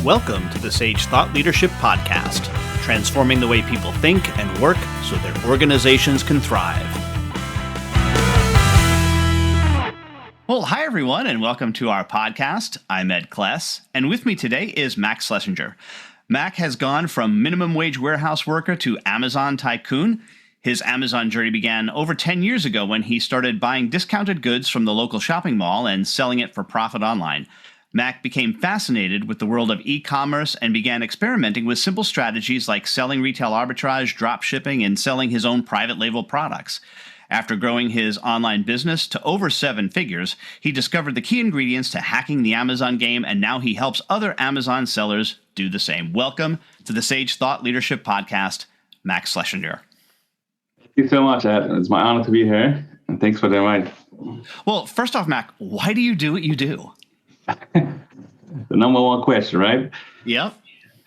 Welcome to the Sage Thought Leadership Podcast, transforming the way people think and work so their organizations can thrive. Well, hi everyone, and welcome to our podcast. I'm Ed Kless, and with me today is Mac Schlesinger. Mac has gone from minimum wage warehouse worker to Amazon tycoon. His Amazon journey began over 10 years ago when he started buying discounted goods from the local shopping mall and selling it for profit online. Mac became fascinated with the world of e-commerce and began experimenting with simple strategies like selling retail arbitrage, drop shipping, and selling his own private label products. After growing his online business to over 7 figures, he discovered the key ingredients to hacking the Amazon game, and now he helps other Amazon sellers do the same. Welcome to the Sage Thought Leadership Podcast, Mac Schlesinger. Thank you so much, Ed. It's my honor to be here, and thanks for the invite. Well, first off, Mac, why do you do what you do? The number one question, right? Yep.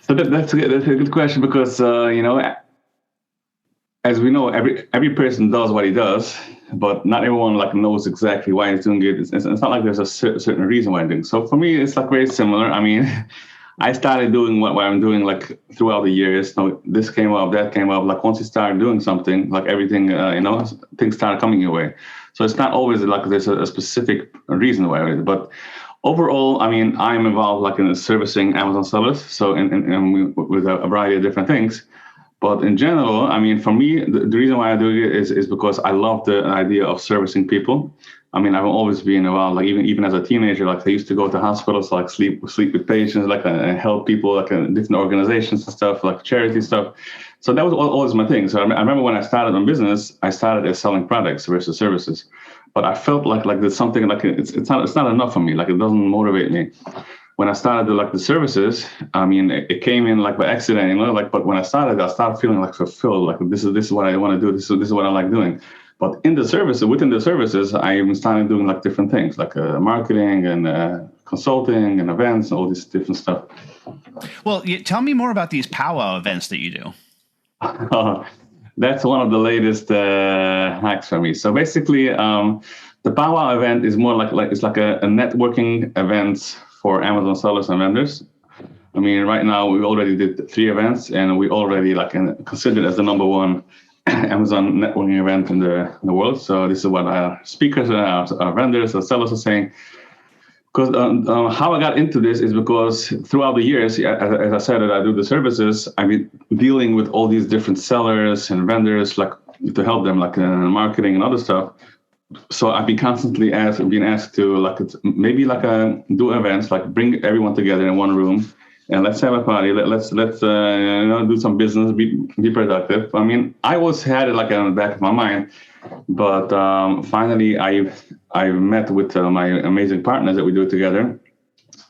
So that's a good question because, as we know, every person does what he does, but not everyone knows exactly why he's doing it. It's not like there's a certain reason why I'm doing. So for me, it's very similar. I mean, I started doing what I'm doing throughout the years. This came up, that came up. Once you start doing something, everything, things start coming your way. So it's not always there's a specific reason why it is, but overall, I mean, I'm involved in servicing Amazon sellers, so and with a variety of different things. But in general, I mean, for me, the reason why I do it is because I love the idea of servicing people. I mean, I've always been involved, even as a teenager, I used to go to hospitals, sleep with patients, and help people, in different organizations and stuff, charity stuff. So that was always my thing. So I remember when I started on business, I started as selling products versus services. But I felt like there's something it's not enough for me. It doesn't motivate me. When I started the services, I mean, it came in by accident, But when I started feeling fulfilled. This is what I want to do. This is what I like doing. But within the services, I started doing different things, marketing and consulting and events and all this different stuff. Well, tell me more about these PowWow events that you do. That's one of the latest hacks for me. So basically, the PowWow event is more it's a networking event for Amazon sellers and vendors. I mean, right now we already did 3 events, and we already considered as the number one Amazon networking event in the world. So this is what our speakers, our vendors, our sellers are saying. Because how I got into this is because throughout the years, as I said, that I do the services, I've been dealing with all these different sellers and vendors, to help them, in marketing and other stuff. So I've been constantly being asked to maybe do events, bring everyone together in one room, and let's have a party. Let's do some business, be productive. I mean, I always had it on the back of my mind, but finally I met with my amazing partners that we do it together,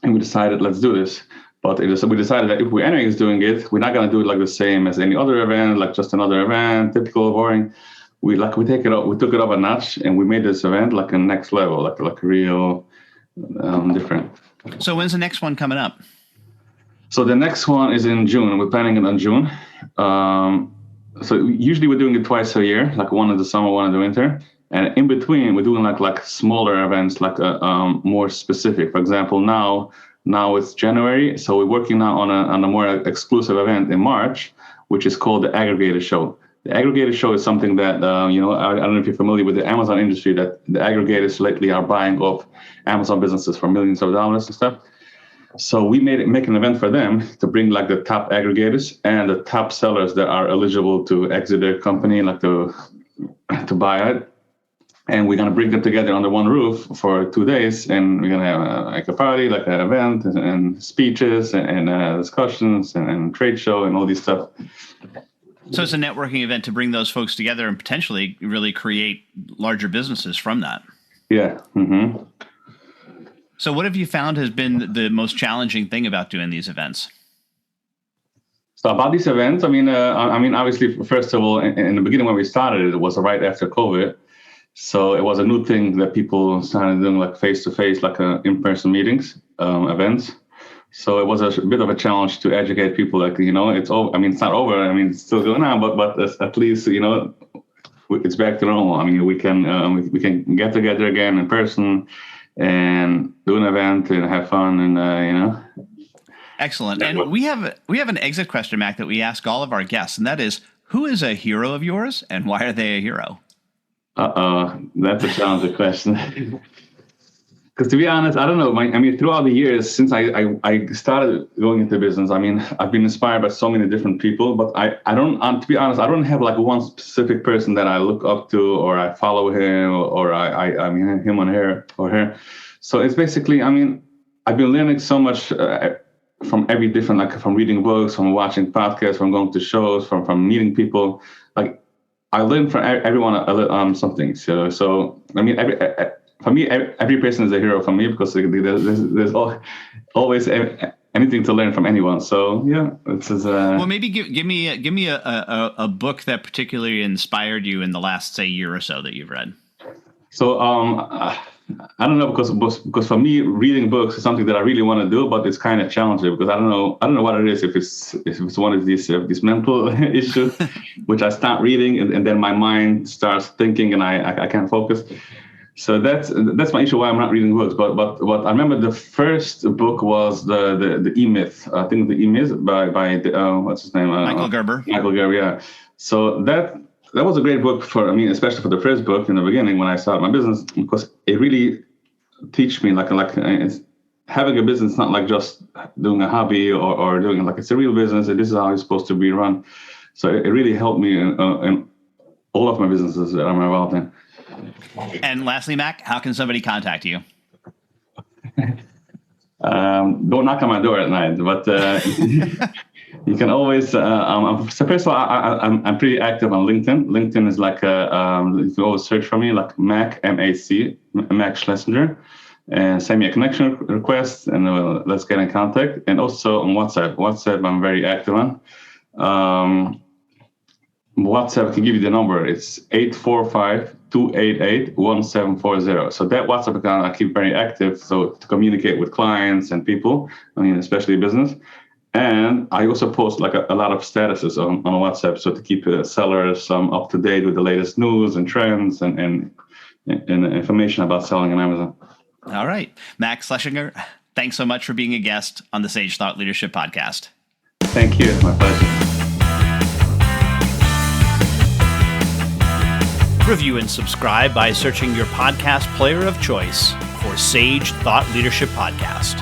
and we decided let's do this. But we decided that if we're anyways doing it, we're not going to do it the same as any other event, just another event, typical, boring. We took it up a notch, and we made this event a next level, real different. So when's the next one coming up? So the next one is in June. We're planning it on June. So usually we're doing it twice a year, one in the summer, one in the winter. And in between, we're doing smaller events, more specific. For example, now it's January, so we're working now on a more exclusive event in March, which is called the Aggregator Show. The Aggregator Show is something that I don't know if you're familiar with the Amazon industry, that the aggregators lately are buying up Amazon businesses for millions of dollars and stuff. So we make an event for them to bring the top aggregators and the top sellers that are eligible to exit their company, to buy it. And we're going to bring them together under one roof for 2 days. And we're going to have a party, an event and speeches and discussions and trade show and all these stuff. So it's a networking event to bring those folks together and potentially really create larger businesses from that. Yeah. Mm-hmm. So what have you found has been the most challenging thing about doing these events? So about these events, I mean, obviously, first of all, in the beginning when we started, it was right after COVID. So it was a new thing that people started doing face-to-face, in-person meetings, events. So it was a bit of a challenge to educate people, it's over. I mean, it's not over. I mean, it's still going on, but at least, it's back to normal. I mean, we can get together again in person and do an event and have fun and Excellent. And we have an exit question, Mac, that we ask all of our guests, and that is, who is a hero of yours, and why are they a hero? That's a challenging question. Because to be honest, I don't know. Throughout the years since I started going into business, I've been inspired by so many different people. But I don't, to be honest, I don't have like one specific person that I look up to, or I follow him, or I mean him on her or her. So it's basically, I've been learning so much from every different, like from reading books, from watching podcasts, from going to shows, from meeting people. Like I learn from everyone something. So for me, every person is a hero for me, because there's always anything to learn from anyone. So yeah, this is. Well, maybe give me a book that particularly inspired you in the last, say, year or so that you've read. So I don't know, because for me, reading books is something that I really want to do, but it's kind of challenging because I don't know what it is. If it's one of these mental issues, which I start reading and then my mind starts thinking and I can't focus. So that's my issue why I'm not reading books. But I remember the first book was the E-Myth. I think the E-Myth by what's his name? Michael Gerber. Michael Gerber, yeah. So that was a great book for me, especially for the first book in the beginning when I started my business, because it really teach me like it's, having a business is not like just doing a hobby or doing like it's a real business, and this is how it's supposed to be run. So it really helped me in all of my businesses that I'm involved in. And lastly, Mac, how can somebody contact you? Don't knock on my door at night, but you can always. So first of all, I'm pretty active on LinkedIn. LinkedIn is like you can always search for me, like Mac MAC, Mac Schlesinger, and send me a connection request, and let's get in contact. And also on WhatsApp. WhatsApp, I'm very active on. WhatsApp, I can give you the number. It's 845-288-1740. So that WhatsApp account I keep very active, so to communicate with clients and people, especially business. And I also post like a lot of statuses on WhatsApp, so to keep sellers up to date with the latest news and trends and information about selling on Amazon. All right. Max Schlesinger, thanks so much for being a guest on the Sage Thought Leadership Podcast. Thank you. My pleasure. Review and subscribe by searching your podcast player of choice for Sage Thought Leadership Podcast.